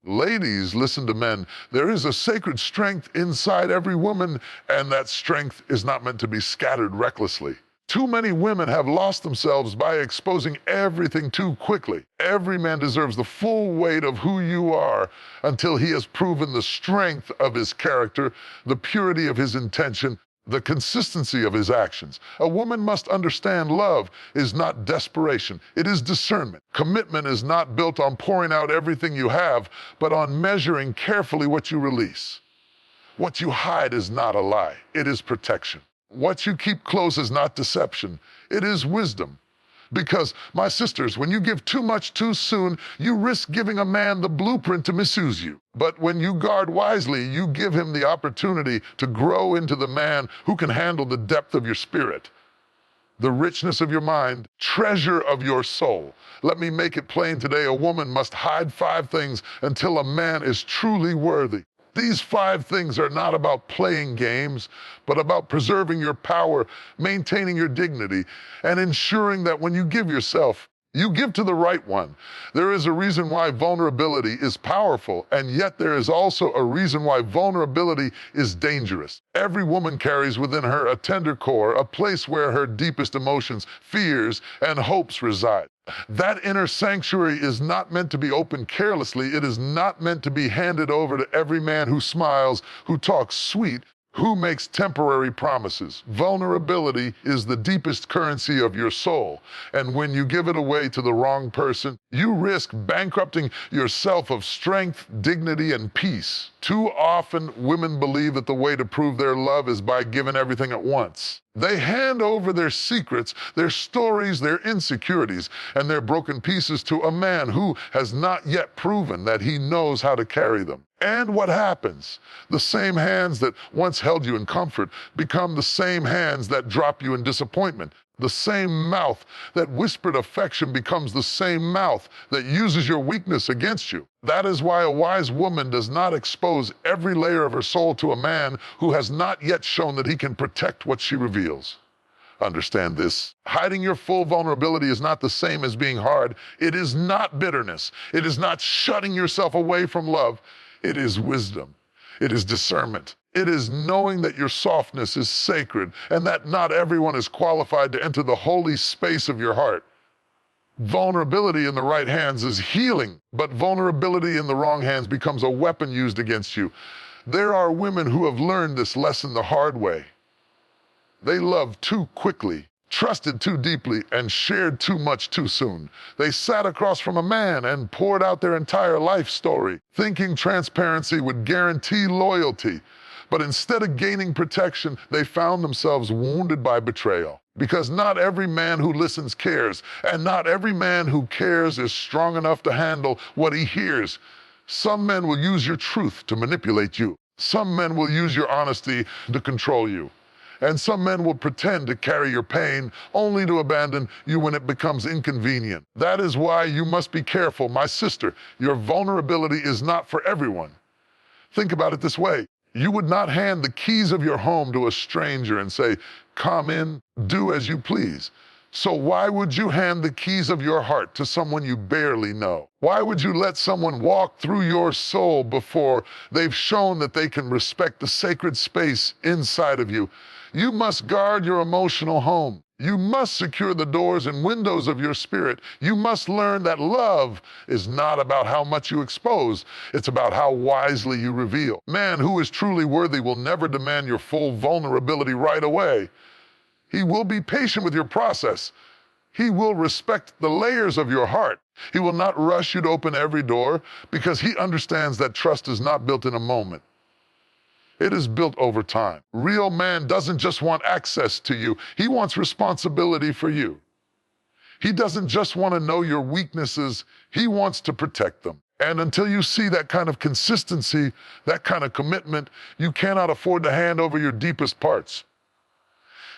Ladies, listen to men. There is a sacred strength inside every woman, and that strength is not meant to be scattered recklessly. Too many women have lost themselves by exposing everything too quickly. Every man deserves the full weight of who you are until he has proven the strength of his character, the purity of his intention, the consistency of his actions. A woman must understand love is not desperation, it is discernment. Commitment is not built on pouring out everything you have, but on measuring carefully what you release. What you hide is not a lie, it is protection. What you keep close is not deception, it is wisdom. Because, my sisters, when you give too much too soon, you risk giving a man the blueprint to misuse you. But when you guard wisely, you give him the opportunity to grow into the man who can handle the depth of your spirit, the richness of your mind, treasure of your soul. Let me make it plain today, a woman must hide 5 things until a man is truly worthy. These 5 things are not about playing games, but about preserving your power, maintaining your dignity, and ensuring that when you give yourself, you give to the right one. There is a reason why vulnerability is powerful, and yet there is also a reason why vulnerability is dangerous. Every woman carries within her a tender core, a place where her deepest emotions, fears, and hopes reside. That inner sanctuary is not meant to be opened carelessly. It is not meant to be handed over to every man who smiles, who talks sweet, who makes temporary promises. Vulnerability is the deepest currency of your soul, and when you give it away to the wrong person, you risk bankrupting yourself of strength, dignity, and peace. Too often, women believe that the way to prove their love is by giving everything at once. They hand over their secrets, their stories, their insecurities, and their broken pieces to a man who has not yet proven that he knows how to carry them. And what happens? The same hands that once held you in comfort become the same hands that drop you in disappointment. The same mouth that whispered affection becomes the same mouth that uses your weakness against you. That is why a wise woman does not expose every layer of her soul to a man who has not yet shown that he can protect what she reveals. Understand this. Hiding your full vulnerability is not the same as being hard. It is not bitterness. It is not shutting yourself away from love. It is wisdom. It is discernment. It is knowing that your softness is sacred and that not everyone is qualified to enter the holy space of your heart. Vulnerability in the right hands is healing, but vulnerability in the wrong hands becomes a weapon used against you. There are women who have learned this lesson the hard way. They loved too quickly, trusted too deeply, and shared too much too soon. They sat across from a man and poured out their entire life story, thinking transparency would guarantee loyalty. But instead of gaining protection, they found themselves wounded by betrayal. Because not every man who listens cares, and not every man who cares is strong enough to handle what he hears. Some men will use your truth to manipulate you. Some men will use your honesty to control you. And some men will pretend to carry your pain only to abandon you when it becomes inconvenient. That is why you must be careful, my sister. Your vulnerability is not for everyone. Think about it this way. You would not hand the keys of your home to a stranger and say, "Come in, do as you please." So why would you hand the keys of your heart to someone you barely know? Why would you let someone walk through your soul before they've shown that they can respect the sacred space inside of you? You must guard your emotional home. You must secure the doors and windows of your spirit. You must learn that love is not about how much you expose. It's about how wisely you reveal. Man who is truly worthy will never demand your full vulnerability right away. He will be patient with your process. He will respect the layers of your heart. He will not rush you to open every door because he understands that trust is not built in a moment. It is built over time. Real man doesn't just want access to you. He wants responsibility for you. He doesn't just want to know your weaknesses. He wants to protect them. And until you see that kind of consistency, that kind of commitment, you cannot afford to hand over your deepest parts.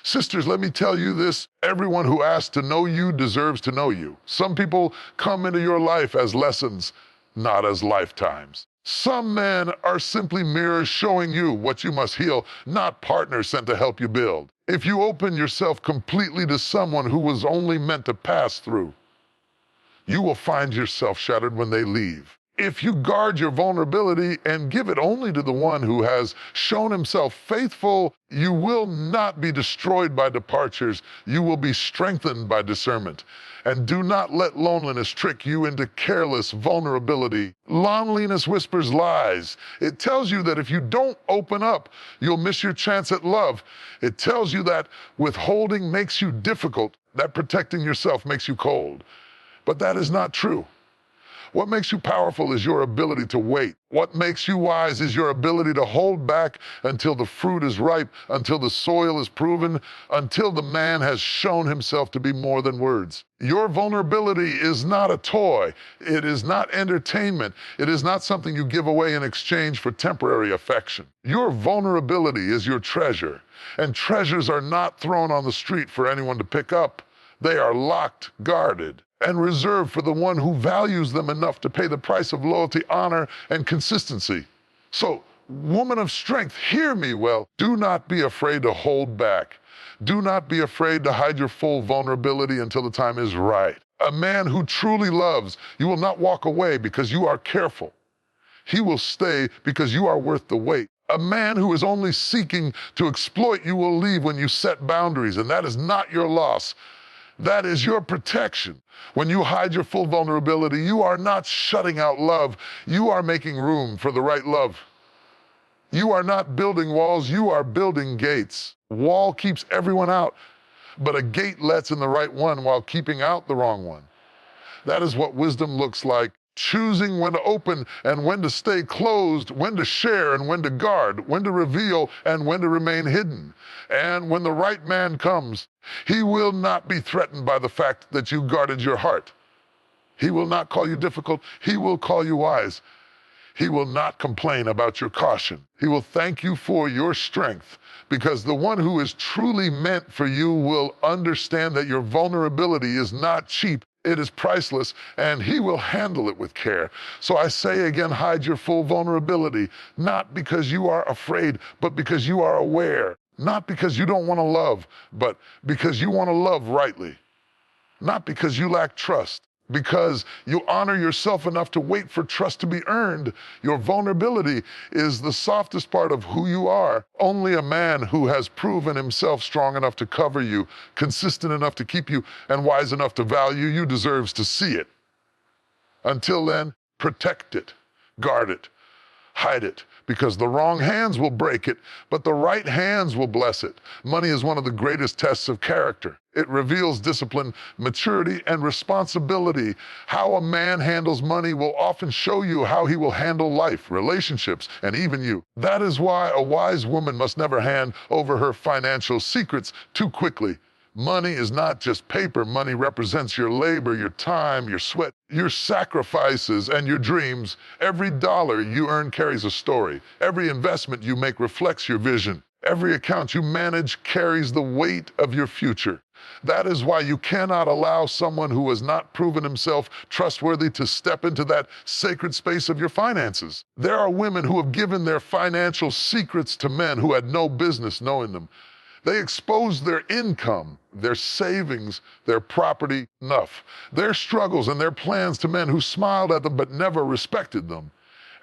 Sisters, let me tell you this. Everyone who asks to know you deserves to know you. Some people come into your life as lessons, not as lifetimes. Some men are simply mirrors showing you what you must heal, not partners sent to help you build. If you open yourself completely to someone who was only meant to pass through, you will find yourself shattered when they leave. If you guard your vulnerability and give it only to the one who has shown himself faithful, you will not be destroyed by departures. You will be strengthened by discernment. And do not let loneliness trick you into careless vulnerability. Loneliness whispers lies. It tells you that if you don't open up, you'll miss your chance at love. It tells you that withholding makes you difficult, that protecting yourself makes you cold. But that is not true. What makes you powerful is your ability to wait. What makes you wise is your ability to hold back until the fruit is ripe, until the soil is proven, until the man has shown himself to be more than words. Your vulnerability is not a toy. It is not entertainment. It is not something you give away in exchange for temporary affection. Your vulnerability is your treasure, and treasures are not thrown on the street for anyone to pick up. They are locked, guarded, and reserved for the one who values them enough to pay the price of loyalty, honor, and consistency. So, woman of strength, hear me well. Do not be afraid to hold back. Do not be afraid to hide your full vulnerability until the time is right. A man who truly loves, you will not walk away because you are careful. He will stay because you are worth the wait. A man who is only seeking to exploit you will leave when you set boundaries, and that is not your loss. That is your protection. When you hide your full vulnerability, you are not shutting out love. You are making room for the right love. You are not building walls, you are building gates. Wall keeps everyone out, but a gate lets in the right one while keeping out the wrong one. That is what wisdom looks like. Choosing when to open and when to stay closed, when to share and when to guard, when to reveal and when to remain hidden. And when the right man comes, he will not be threatened by the fact that you guarded your heart. He will not call you difficult. He will call you wise. He will not complain about your caution. He will thank you for your strength, because the one who is truly meant for you will understand that your vulnerability is not cheap. It is priceless, and he will handle it with care. So I say again, hide your full vulnerability, not because you are afraid, but because you are aware. Not because you don't want to love, but because you want to love rightly. Not because you lack trust, because you honor yourself enough to wait for trust to be earned. Your vulnerability is the softest part of who you are. Only a man who has proven himself strong enough to cover you, consistent enough to keep you, and wise enough to value you deserves to see it. Until then, protect it, guard it, hide it, because the wrong hands will break it, but the right hands will bless it. Money is one of the greatest tests of character. It reveals discipline, maturity, and responsibility. How a man handles money will often show you how he will handle life, relationships, and even you. That is why a wise woman must never hand over her financial secrets too quickly. Money is not just paper. Money represents your labor, your time, your sweat, your sacrifices, and your dreams. Every dollar you earn carries a story. Every investment you make reflects your vision. Every account you manage carries the weight of your future. That is why you cannot allow someone who has not proven himself trustworthy to step into that sacred space of your finances. There are women who have given their financial secrets to men who had no business knowing them. They exposed their income, their savings, their property, their struggles and their plans to men who smiled at them but never respected them.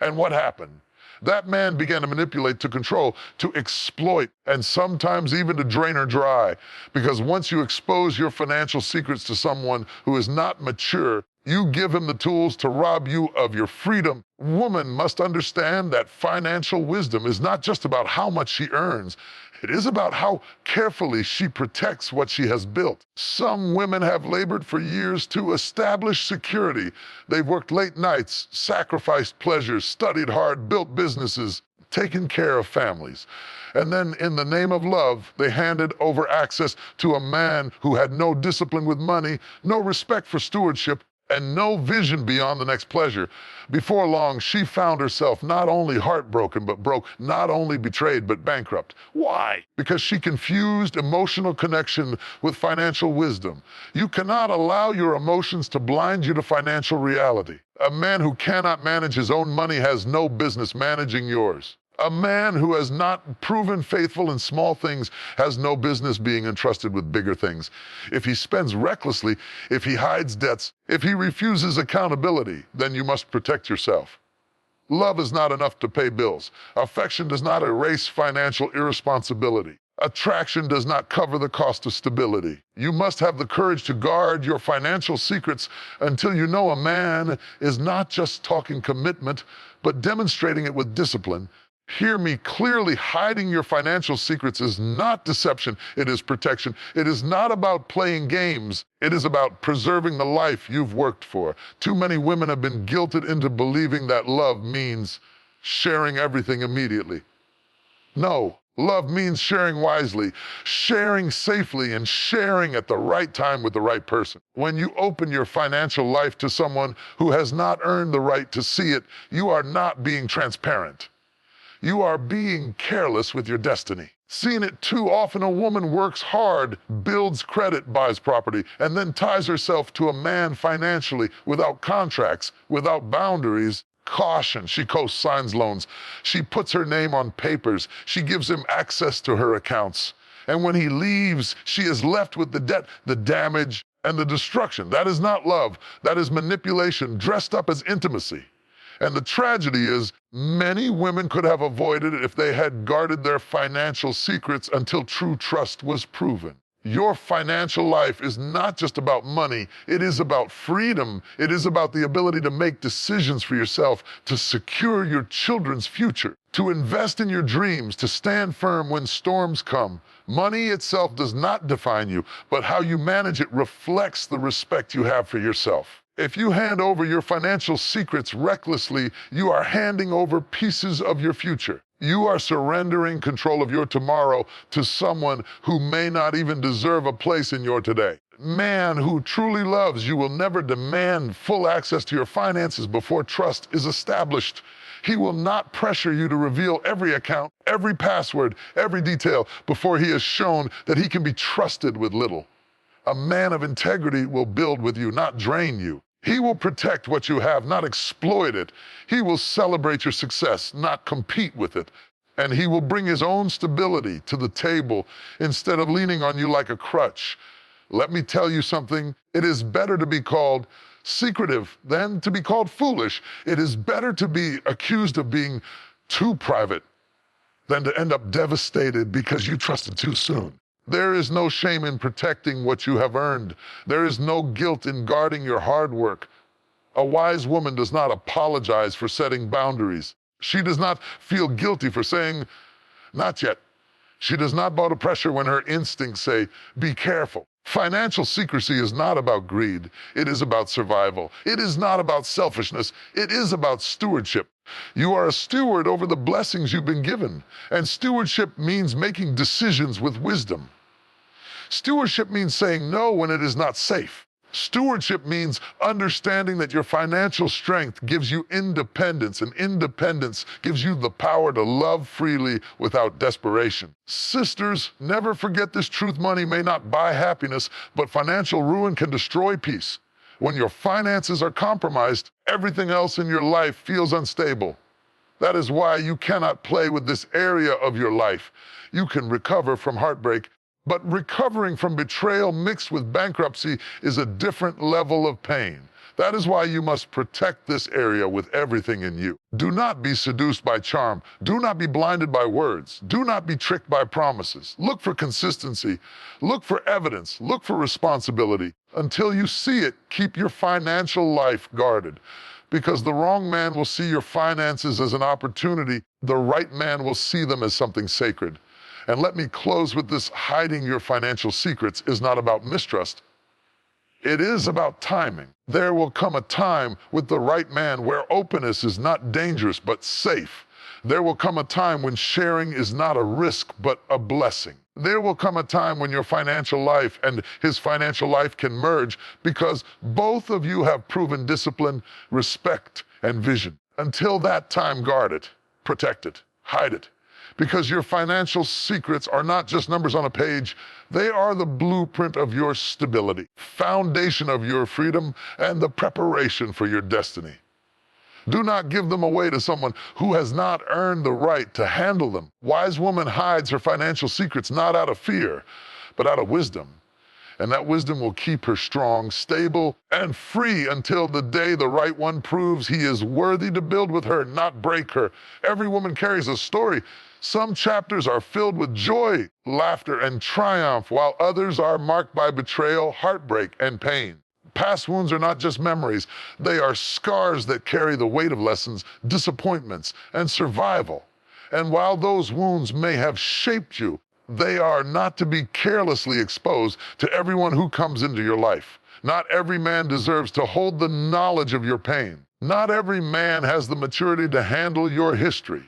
And what happened? That man began to manipulate, to control, to exploit, and sometimes even to drain her dry. Because once you expose your financial secrets to someone who is not mature, you give him the tools to rob you of your freedom. Woman must understand that financial wisdom is not just about how much she earns. It is about how carefully she protects what she has built. Some women have labored for years to establish security. They've worked late nights, sacrificed pleasures, studied hard, built businesses, taken care of families. And then in the name of love, they handed over access to a man who had no discipline with money, no respect for stewardship, and no vision beyond the next pleasure. Before long, she found herself not only heartbroken, but broke, not only betrayed, but bankrupt. Why? Because she confused emotional connection with financial wisdom. You cannot allow your emotions to blind you to financial reality. A man who cannot manage his own money has no business managing yours. A man who has not proven faithful in small things has no business being entrusted with bigger things. If he spends recklessly, if he hides debts, if he refuses accountability, then you must protect yourself. Love is not enough to pay bills. Affection does not erase financial irresponsibility. Attraction does not cover the cost of stability. You must have the courage to guard your financial secrets until you know a man is not just talking commitment, but demonstrating it with discipline. Hear me clearly, hiding your financial secrets is not deception, it is protection. It is not about playing games, it is about preserving the life you've worked for. Too many women have been guilted into believing that love means sharing everything immediately. No, love means sharing wisely, sharing safely, and sharing at the right time with the right person. When you open your financial life to someone who has not earned the right to see it, you are not being transparent. You are being careless with your destiny. Seen it too often, a woman works hard, builds credit, buys property, and then ties herself to a man financially without contracts, without boundaries. Caution, she co-signs loans. She puts her name on papers. She gives him access to her accounts. And when he leaves, she is left with the debt, the damage, and the destruction. That is not love. That is manipulation dressed up as intimacy. And the tragedy is, many women could have avoided it if they had guarded their financial secrets until true trust was proven. Your financial life is not just about money, it is about freedom. It is about the ability to make decisions for yourself, to secure your children's future, to invest in your dreams, to stand firm when storms come. Money itself does not define you, but how you manage it reflects the respect you have for yourself. If you hand over your financial secrets recklessly, you are handing over pieces of your future. You are surrendering control of your tomorrow to someone who may not even deserve a place in your today. Man who truly loves you will never demand full access to your finances before trust is established. He will not pressure you to reveal every account, every password, every detail before he has shown that he can be trusted with little. A man of integrity will build with you, not drain you. He will protect what you have, not exploit it. He will celebrate your success, not compete with it. And he will bring his own stability to the table instead of leaning on you like a crutch. Let me tell you something. It is better to be called secretive than to be called foolish. It is better to be accused of being too private than to end up devastated because you trusted too soon. There is no shame in protecting what you have earned. There is no guilt in guarding your hard work. A wise woman does not apologize for setting boundaries. She does not feel guilty for saying, not yet. She does not bow to pressure when her instincts say, be careful. Financial secrecy is not about greed. It is about survival. It is not about selfishness. It is about stewardship. You are a steward over the blessings you've been given. And stewardship means making decisions with wisdom. Stewardship means saying no when it is not safe. Stewardship means understanding that your financial strength gives you independence, and independence gives you the power to love freely without desperation. Sisters, never forget this truth. Money may not buy happiness, but financial ruin can destroy peace. When your finances are compromised, everything else in your life feels unstable. That is why you cannot play with this area of your life. You can recover from heartbreak, but recovering from betrayal mixed with bankruptcy is a different level of pain. That is why you must protect this area with everything in you. Do not be seduced by charm. Do not be blinded by words. Do not be tricked by promises. Look for consistency. Look for evidence. Look for responsibility. Until you see it, keep your financial life guarded. Because the wrong man will see your finances as an opportunity. The right man will see them as something sacred. And let me close with this: hiding your financial secrets is not about mistrust. It is about timing. There will come a time with the right man where openness is not dangerous but safe. There will come a time when sharing is not a risk but a blessing. There will come a time when your financial life and his financial life can merge because both of you have proven discipline, respect, and vision. Until that time, guard it, protect it, hide it. Because your financial secrets are not just numbers on a page. They are the blueprint of your stability, foundation of your freedom, and the preparation for your destiny. Do not give them away to someone who has not earned the right to handle them. Wise woman hides her financial secrets not out of fear, but out of wisdom. And that wisdom will keep her strong, stable, and free until the day the right one proves he is worthy to build with her, not break her. Every woman carries a story. Some chapters are filled with joy, laughter, and triumph, while others are marked by betrayal, heartbreak, and pain. Past wounds are not just memories. They are scars that carry the weight of lessons, disappointments, and survival. And while those wounds may have shaped you, they are not to be carelessly exposed to everyone who comes into your life. Not every man deserves to hold the knowledge of your pain. Not every man has the maturity to handle your history.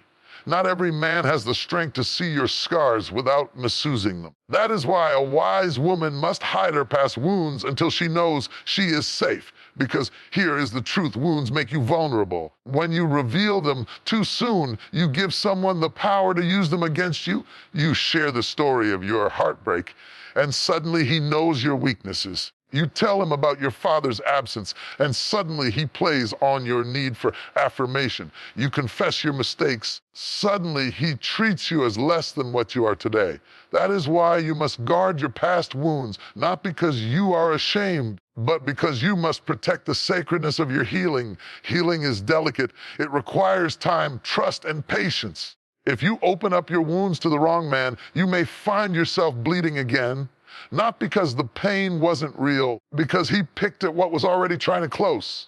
Not every man has the strength to see your scars without misusing them. That is why a wise woman must hide her past wounds until she knows she is safe. Because here is the truth: wounds make you vulnerable. When you reveal them too soon, you give someone the power to use them against you. You share the story of your heartbreak, and suddenly he knows your weaknesses. You tell him about your father's absence, and suddenly he plays on your need for affirmation. You confess your mistakes. Suddenly he treats you as less than what you are today. That is why you must guard your past wounds, not because you are ashamed, but because you must protect the sacredness of your healing. Healing is delicate. It requires time, trust, and patience. If you open up your wounds to the wrong man, you may find yourself bleeding again. Not because the pain wasn't real, because he picked at what was already trying to close.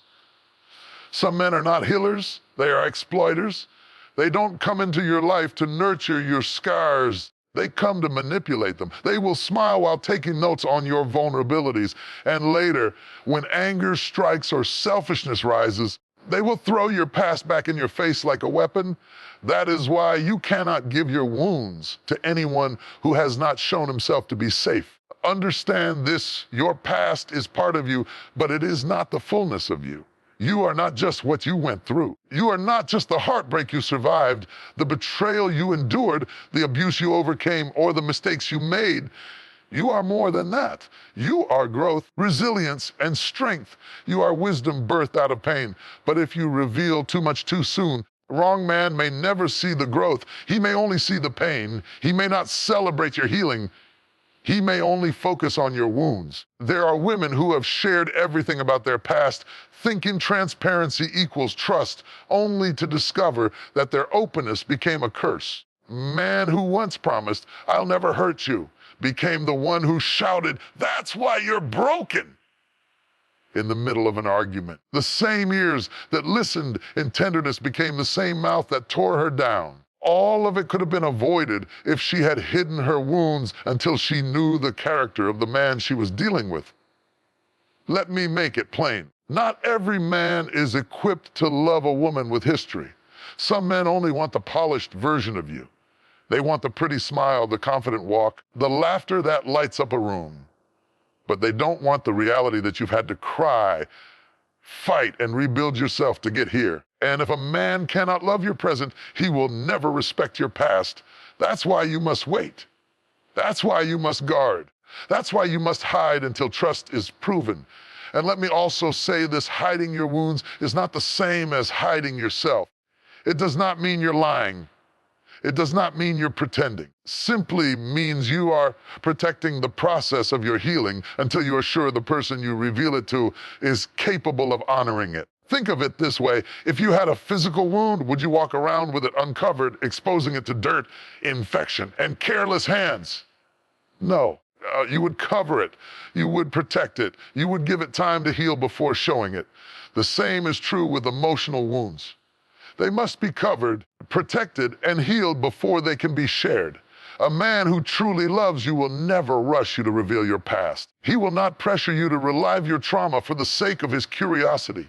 Some men are not healers, they are exploiters. They don't come into your life to nurture your scars. They come to manipulate them. They will smile while taking notes on your vulnerabilities. And later, when anger strikes or selfishness rises, they will throw your past back in your face like a weapon. That is why you cannot give your wounds to anyone who has not shown himself to be safe. Understand this: your past is part of you, but it is not the fullness of you. You are not just what you went through. You are not just the heartbreak you survived, the betrayal you endured, the abuse you overcame, or the mistakes you made. You are more than that. You are growth, resilience, and strength. You are wisdom birthed out of pain. But if you reveal too much too soon, the wrong man may never see the growth. He may only see the pain. He may not celebrate your healing. He may only focus on your wounds. There are women who have shared everything about their past, thinking transparency equals trust, only to discover that their openness became a curse. Man who once promised, "I'll never hurt you," became the one who shouted, "That's why you're broken," in the middle of an argument. The same ears that listened in tenderness became the same mouth that tore her down. All of it could have been avoided if she had hidden her wounds until she knew the character of the man she was dealing with. Let me make it plain. Not every man is equipped to love a woman with history. Some men only want the polished version of you. They want the pretty smile, the confident walk, the laughter that lights up a room. But they don't want the reality that you've had to cry, fight, and rebuild yourself to get here. And if a man cannot love your present, he will never respect your past. That's why you must wait. That's why you must guard. That's why you must hide until trust is proven. And let me also say this: hiding your wounds is not the same as hiding yourself. It does not mean you're lying. It does not mean you're pretending. Simply means you are protecting the process of your healing until you are sure the person you reveal it to is capable of honoring it. Think of it this way: if you had a physical wound, would you walk around with it uncovered, exposing it to dirt, infection, and careless hands? No. You would cover it. You would protect it. You would give it time to heal before showing it. The same is true with emotional wounds. They must be covered, protected, and healed before they can be shared. A man who truly loves you will never rush you to reveal your past. He will not pressure you to relive your trauma for the sake of his curiosity.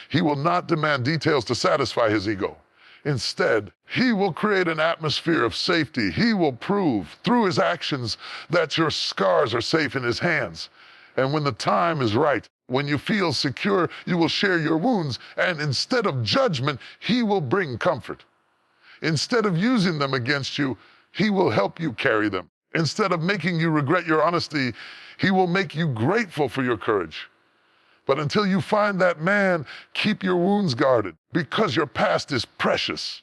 He will not demand details to satisfy his ego. Instead, he will create an atmosphere of safety. He will prove through his actions that your scars are safe in his hands. And when the time is right, when you feel secure, you will share your wounds, and instead of judgment, he will bring comfort. Instead of using them against you, he will help you carry them. Instead of making you regret your honesty, he will make you grateful for your courage. But until you find that man, keep your wounds guarded, because your past is precious.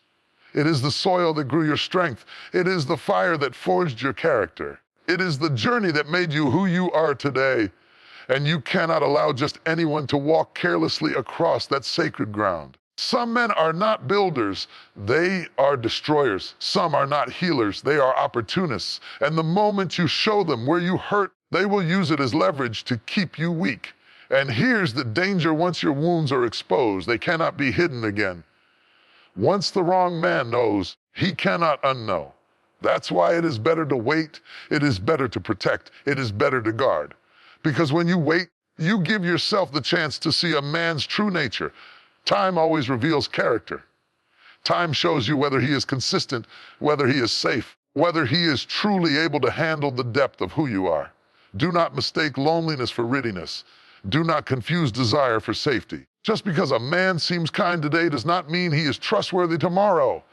It is the soil that grew your strength. It is the fire that forged your character. It is the journey that made you who you are today. And you cannot allow just anyone to walk carelessly across that sacred ground. Some men are not builders, they are destroyers. Some are not healers, they are opportunists. And the moment you show them where you hurt, they will use it as leverage to keep you weak. And here's the danger: once your wounds are exposed, they cannot be hidden again. Once the wrong man knows, he cannot unknow. That's why it is better to wait, it is better to protect, it is better to guard. Because when you wait, you give yourself the chance to see a man's true nature. Time always reveals character. Time shows you whether he is consistent, whether he is safe, whether he is truly able to handle the depth of who you are. Do not mistake loneliness for readiness. Do not confuse desire for safety. Just because a man seems kind today does not mean he is trustworthy tomorrow.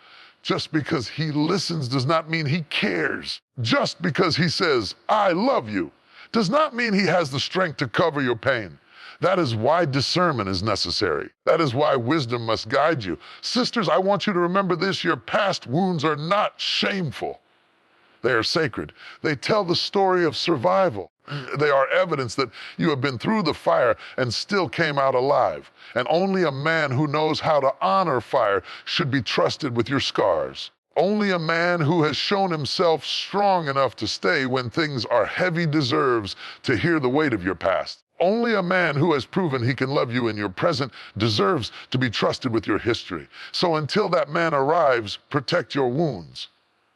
Just because he listens does not mean he cares. Just because he says, "I love you," does not mean he has the strength to cover your pain. That is why discernment is necessary. That is why wisdom must guide you. Sisters, I want you to remember this: your past wounds are not shameful. They are sacred. They tell the story of survival. They are evidence that you have been through the fire and still came out alive. And only a man who knows how to honor fire should be trusted with your scars. Only a man who has shown himself strong enough to stay when things are heavy deserves to hear the weight of your past. Only a man who has proven he can love you in your present deserves to be trusted with your history. So until that man arrives, protect your wounds.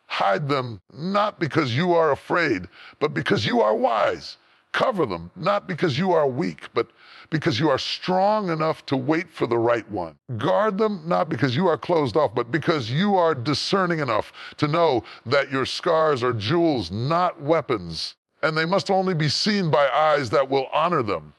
Hide them, not because you are afraid, but because you are wise. Cover them, not because you are weak, but because you are strong enough to wait for the right one. Guard them, not because you are closed off, but because you are discerning enough to know that your scars are jewels, not weapons. And they must only be seen by eyes that will honor them.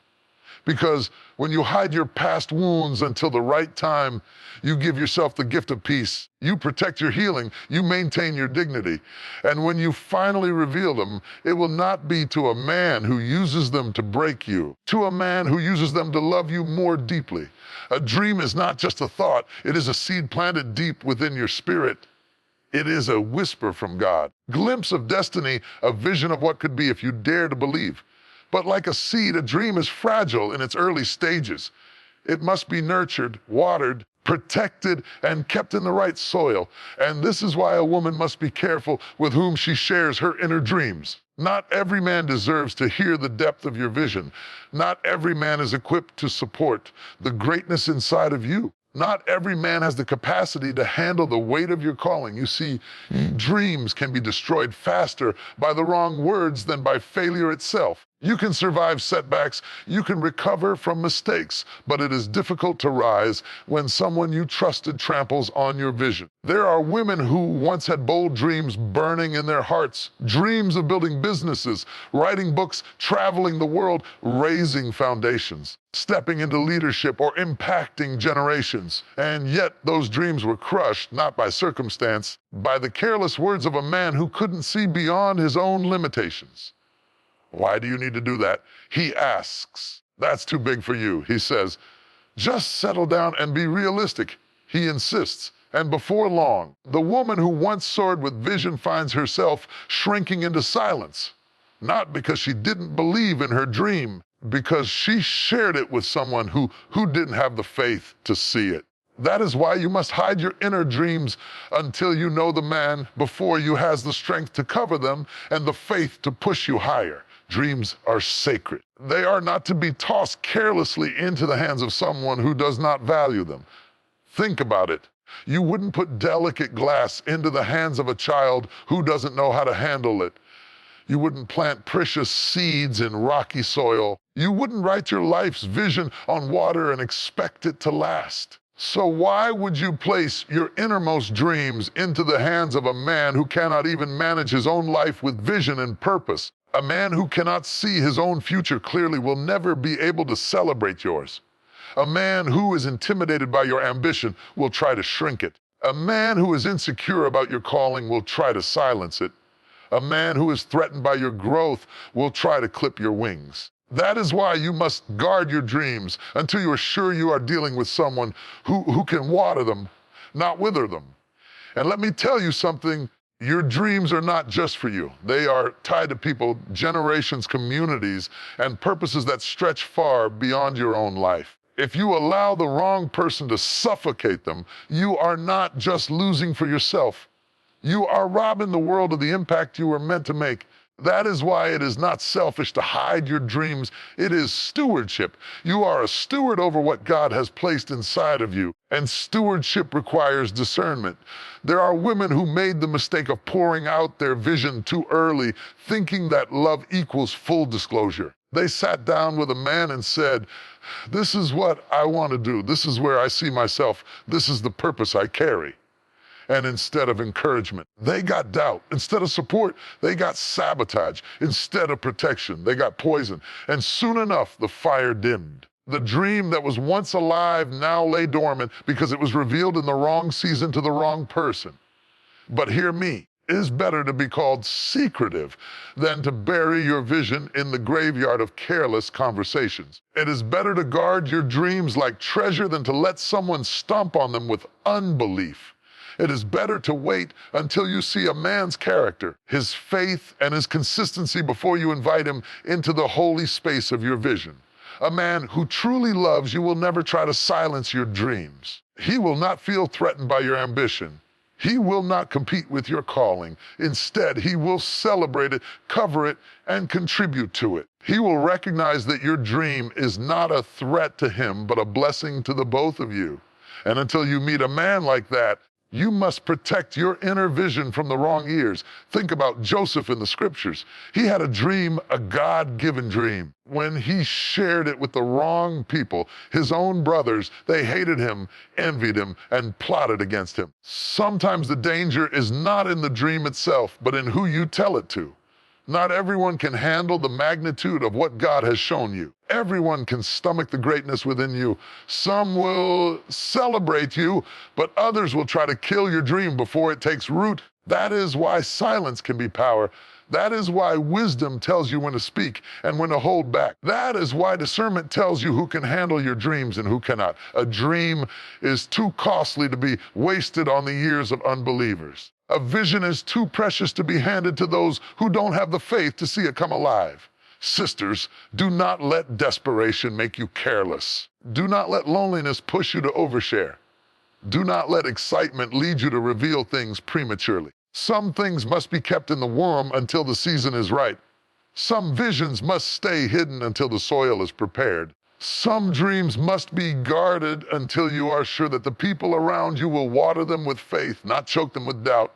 Because when you hide your past wounds until the right time, you give yourself the gift of peace. You protect your healing. You maintain your dignity. And when you finally reveal them, it will not be to a man who uses them to break you, to a man who uses them to love you more deeply. A dream is not just a thought. It is a seed planted deep within your spirit. It is a whisper from God, glimpse of destiny, a vision of what could be if you dare to believe. But like a seed, a dream is fragile in its early stages. It must be nurtured, watered, protected, and kept in the right soil. And this is why a woman must be careful with whom she shares her inner dreams. Not every man deserves to hear the depth of your vision. Not every man is equipped to support the greatness inside of you. Not every man has the capacity to handle the weight of your calling. You see, dreams can be destroyed faster by the wrong words than by failure itself. You can survive setbacks, you can recover from mistakes, but it is difficult to rise when someone you trusted tramples on your vision. There are women who once had bold dreams burning in their hearts, dreams of building businesses, writing books, traveling the world, raising foundations, stepping into leadership or impacting generations. And yet those dreams were crushed, not by circumstance, by the careless words of a man who couldn't see beyond his own limitations. Why do you need to do that? He asks. That's too big for you. He says, just settle down and be realistic. He insists. And before long, the woman who once soared with vision finds herself shrinking into silence. Not because she didn't believe in her dream, because she shared it with someone who didn't have the faith to see it. That is why you must hide your inner dreams until you know the man before you has the strength to cover them and the faith to push you higher. Dreams are sacred. They are not to be tossed carelessly into the hands of someone who does not value them. Think about it. You wouldn't put delicate glass into the hands of a child who doesn't know how to handle it. You wouldn't plant precious seeds in rocky soil. You wouldn't write your life's vision on water and expect it to last. So why would you place your innermost dreams into the hands of a man who cannot even manage his own life with vision and purpose? A man who cannot see his own future clearly will never be able to celebrate yours. A man who is intimidated by your ambition will try to shrink it. A man who is insecure about your calling will try to silence it. A man who is threatened by your growth will try to clip your wings. That is why you must guard your dreams until you are sure you are dealing with someone who can water them, not wither them. And let me tell you something, your dreams are not just for you. They are tied to people, generations, communities, and purposes that stretch far beyond your own life. If you allow the wrong person to suffocate them, you are not just losing for yourself. You are robbing the world of the impact you were meant to make. That is why it is not selfish to hide your dreams. It is stewardship. You are a steward over what God has placed inside of you, and stewardship requires discernment. There are women who made the mistake of pouring out their vision too early, thinking that love equals full disclosure. They sat down with a man and said, "This is what I want to do. This is where I see myself. This is the purpose I carry." And instead of encouragement, they got doubt. Instead of support, they got sabotage. Instead of protection, they got poison. And soon enough, the fire dimmed. The dream that was once alive now lay dormant because it was revealed in the wrong season to the wrong person. But hear me, it is better to be called secretive than to bury your vision in the graveyard of careless conversations. It is better to guard your dreams like treasure than to let someone stomp on them with unbelief. It is better to wait until you see a man's character, his faith, and his consistency before you invite him into the holy space of your vision. A man who truly loves you will never try to silence your dreams. He will not feel threatened by your ambition. He will not compete with your calling. Instead, he will celebrate it, cover it, and contribute to it. He will recognize that your dream is not a threat to him, but a blessing to the both of you. And until you meet a man like that, you must protect your inner vision from the wrong ears. Think about Joseph in the scriptures. He had a dream, a God-given dream. When he shared it with the wrong people, his own brothers, they hated him, envied him, and plotted against him. Sometimes the danger is not in the dream itself, but in who you tell it to. Not everyone can handle the magnitude of what God has shown you. Everyone can stomach the greatness within you. Some will celebrate you, but others will try to kill your dream before it takes root. That is why silence can be power. That is why wisdom tells you when to speak and when to hold back. That is why discernment tells you who can handle your dreams and who cannot. A dream is too costly to be wasted on the ears of unbelievers. A vision is too precious to be handed to those who don't have the faith to see it come alive. Sisters, do not let desperation make you careless. Do not let loneliness push you to overshare. Do not let excitement lead you to reveal things prematurely. Some things must be kept in the womb until the season is right. Some visions must stay hidden until the soil is prepared. Some dreams must be guarded until you are sure that the people around you will water them with faith, not choke them with doubt.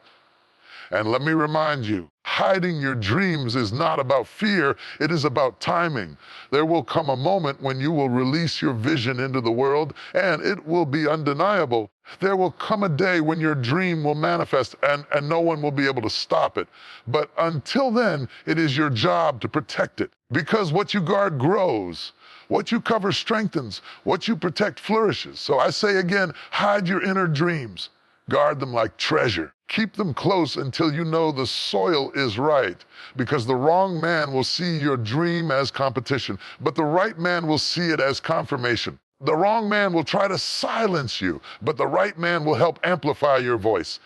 And let me remind you, hiding your dreams is not about fear, it is about timing. There will come a moment when you will release your vision into the world, and it will be undeniable. There will come a day when your dream will manifest and no one will be able to stop it. But until then, it is your job to protect it. Because what you guard grows. What you cover strengthens. What you protect flourishes. So I say again, hide your inner dreams. Guard them like treasure. Keep them close until you know the soil is right. Because the wrong man will see your dream as competition, but the right man will see it as confirmation. The wrong man will try to silence you, but the right man will help amplify your voice.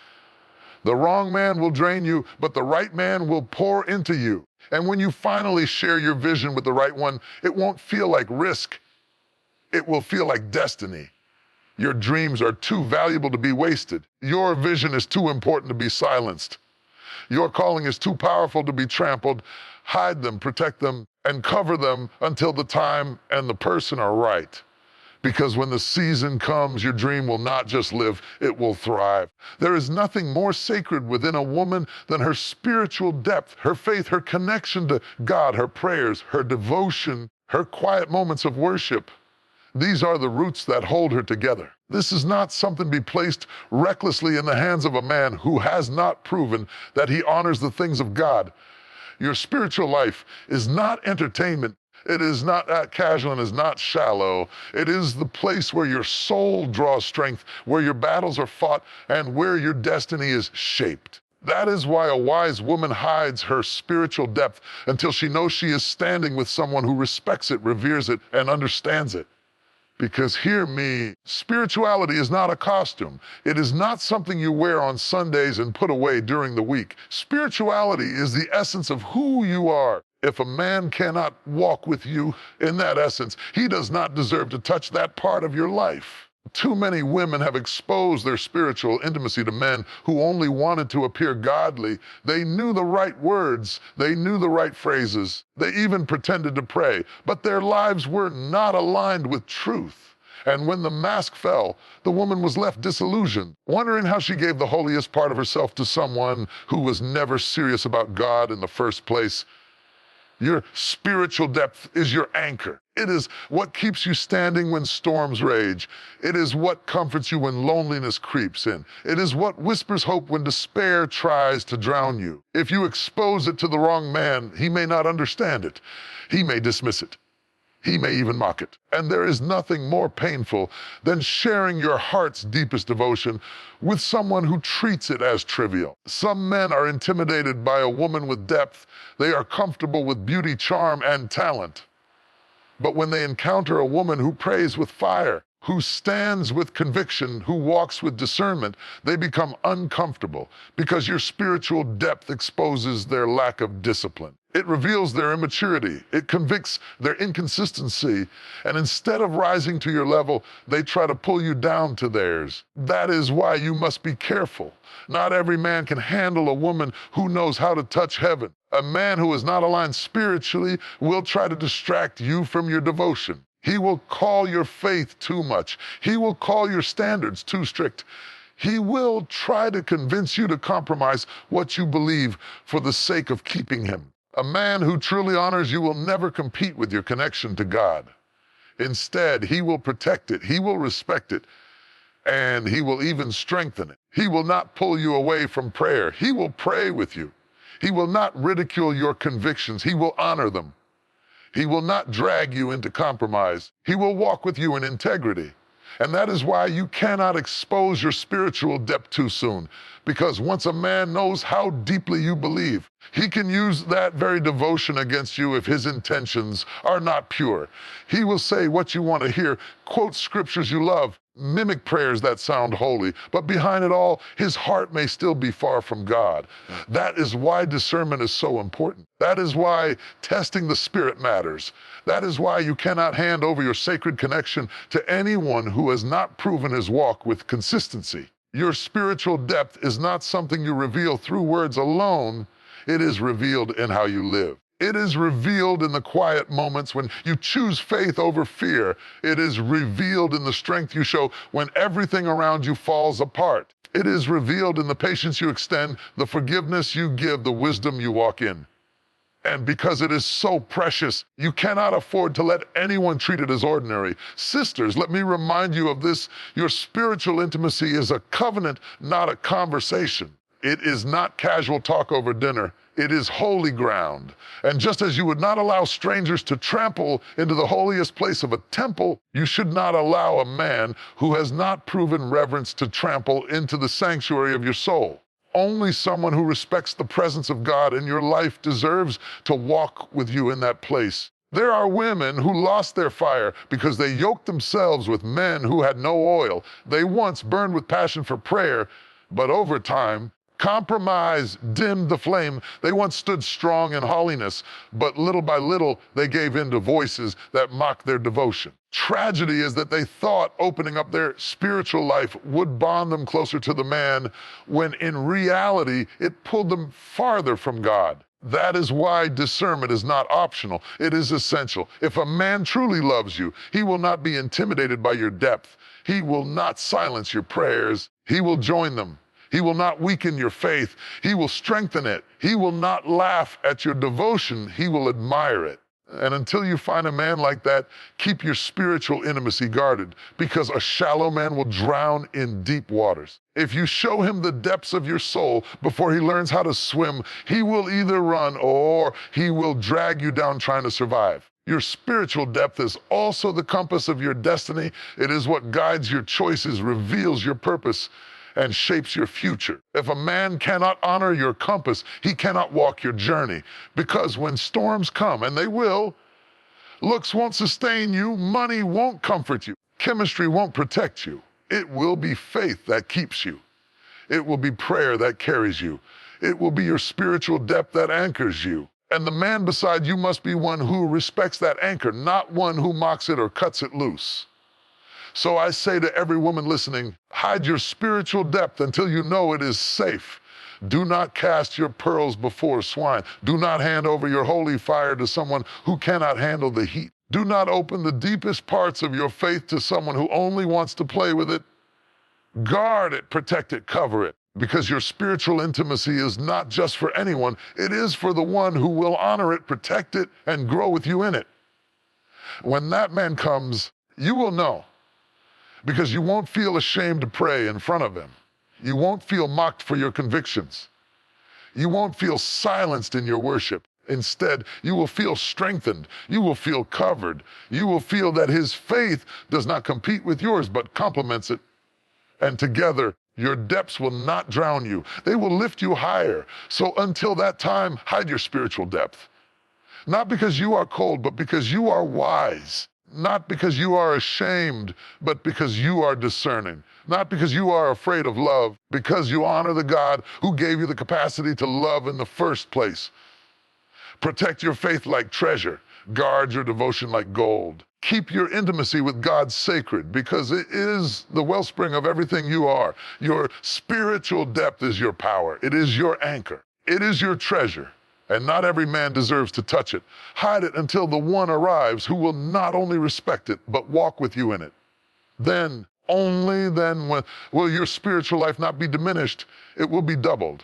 The wrong man will drain you, but the right man will pour into you. And when you finally share your vision with the right one, it won't feel like risk. It will feel like destiny. Your dreams are too valuable to be wasted. Your vision is too important to be silenced. Your calling is too powerful to be trampled. Hide them, protect them, and cover them until the time and the person are right. Because when the season comes, your dream will not just live, it will thrive. There is nothing more sacred within a woman than her spiritual depth, her faith, her connection to God, her prayers, her devotion, her quiet moments of worship. These are the roots that hold her together. This is not something to be placed recklessly in the hands of a man who has not proven that he honors the things of God. Your spiritual life is not entertainment. It is not casual and is not shallow. It is the place where your soul draws strength, where your battles are fought, and where your destiny is shaped. That is why a wise woman hides her spiritual depth until she knows she is standing with someone who respects it, reveres it, and understands it. Because hear me, spirituality is not a costume. It is not something you wear on Sundays and put away during the week. Spirituality is the essence of who you are. If a man cannot walk with you in that essence, he does not deserve to touch that part of your life. Too many women have exposed their spiritual intimacy to men who only wanted to appear godly. They knew the right words, they knew the right phrases, they even pretended to pray, but their lives were not aligned with truth. And when the mask fell, the woman was left disillusioned, wondering how she gave the holiest part of herself to someone who was never serious about God in the first place. Your spiritual depth is your anchor. It is what keeps you standing when storms rage. It is what comforts you when loneliness creeps in. It is what whispers hope when despair tries to drown you. If you expose it to the wrong man, he may not understand it. He may dismiss it. He may even mock it. And there is nothing more painful than sharing your heart's deepest devotion with someone who treats it as trivial. Some men are intimidated by a woman with depth. They are comfortable with beauty, charm, and talent. But when they encounter a woman who prays with fire, who stands with conviction, who walks with discernment, they become uncomfortable because your spiritual depth exposes their lack of discipline. It reveals their immaturity. It convicts their inconsistency. And instead of rising to your level, they try to pull you down to theirs. That is why you must be careful. Not every man can handle a woman who knows how to touch heaven. A man who is not aligned spiritually will try to distract you from your devotion. He will call your faith too much. He will call your standards too strict. He will try to convince you to compromise what you believe for the sake of keeping him. A man who truly honors you will never compete with your connection to God. Instead, he will protect it, he will respect it, and he will even strengthen it. He will not pull you away from prayer. He will pray with you. He will not ridicule your convictions. He will honor them. He will not drag you into compromise. He will walk with you in integrity. And that is why you cannot expose your spiritual depth too soon. Because once a man knows how deeply you believe, he can use that very devotion against you if his intentions are not pure. He will say what you want to hear, quote scriptures you love, mimic prayers that sound holy, but behind it all, his heart may still be far from God. That is why discernment is so important. That is why testing the spirit matters. That is why you cannot hand over your sacred connection to anyone who has not proven his walk with consistency. Your spiritual depth is not something you reveal through words alone. It is revealed in how you live. It is revealed in the quiet moments when you choose faith over fear. It is revealed in the strength you show when everything around you falls apart. It is revealed in the patience you extend, the forgiveness you give, the wisdom you walk in. And because it is so precious, you cannot afford to let anyone treat it as ordinary. Sisters, let me remind you of this. Your spiritual intimacy is a covenant, not a conversation. It is not casual talk over dinner. It is holy ground. And just as you would not allow strangers to trample into the holiest place of a temple, you should not allow a man who has not proven reverence to trample into the sanctuary of your soul. Only someone who respects the presence of God in your life deserves to walk with you in that place. There are women who lost their fire because they yoked themselves with men who had no oil. They once burned with passion for prayer, but over time, compromise dimmed the flame. They once stood strong in holiness, but little by little, they gave in to voices that mocked their devotion. Tragedy is that they thought opening up their spiritual life would bond them closer to the man, when in reality, it pulled them farther from God. That is why discernment is not optional. It is essential. If a man truly loves you, he will not be intimidated by your depth. He will not silence your prayers. He will join them. He will not weaken your faith. He will strengthen it. He will not laugh at your devotion. He will admire it. And until you find a man like that, keep your spiritual intimacy guarded, because a shallow man will drown in deep waters. If you show him the depths of your soul before he learns how to swim, he will either run or he will drag you down trying to survive. Your spiritual depth is also the compass of your destiny. It is what guides your choices, reveals your purpose, and shapes your future. If a man cannot honor your compass, he cannot walk your journey. Because when storms come, and they will, looks won't sustain you, money won't comfort you, chemistry won't protect you. It will be faith that keeps you. It will be prayer that carries you. It will be your spiritual depth that anchors you. And the man beside you must be one who respects that anchor, not one who mocks it or cuts it loose. So I say to every woman listening, hide your spiritual depth until you know it is safe. Do not cast your pearls before swine. Do not hand over your holy fire to someone who cannot handle the heat. Do not open the deepest parts of your faith to someone who only wants to play with it. Guard it, protect it, cover it. Because your spiritual intimacy is not just for anyone, it is for the one who will honor it, protect it, and grow with you in it. When that man comes, you will know, because you won't feel ashamed to pray in front of him. You won't feel mocked for your convictions. You won't feel silenced in your worship. Instead, you will feel strengthened. You will feel covered. You will feel that his faith does not compete with yours, but complements it. And together, your depths will not drown you. They will lift you higher. So until that time, hide your spiritual depth. Not because you are cold, but because you are wise. Not because you are ashamed, but because you are discerning. Not because you are afraid of love, because you honor the God who gave you the capacity to love in the first place. Protect your faith like treasure. Guard your devotion like gold. Keep your intimacy with God sacred, because it is the wellspring of everything you are. Your spiritual depth is your power. It is your anchor. It is your treasure. And not every man deserves to touch it. Hide it until the one arrives who will not only respect it, but walk with you in it. Then, only then will your spiritual life not be diminished, it will be doubled.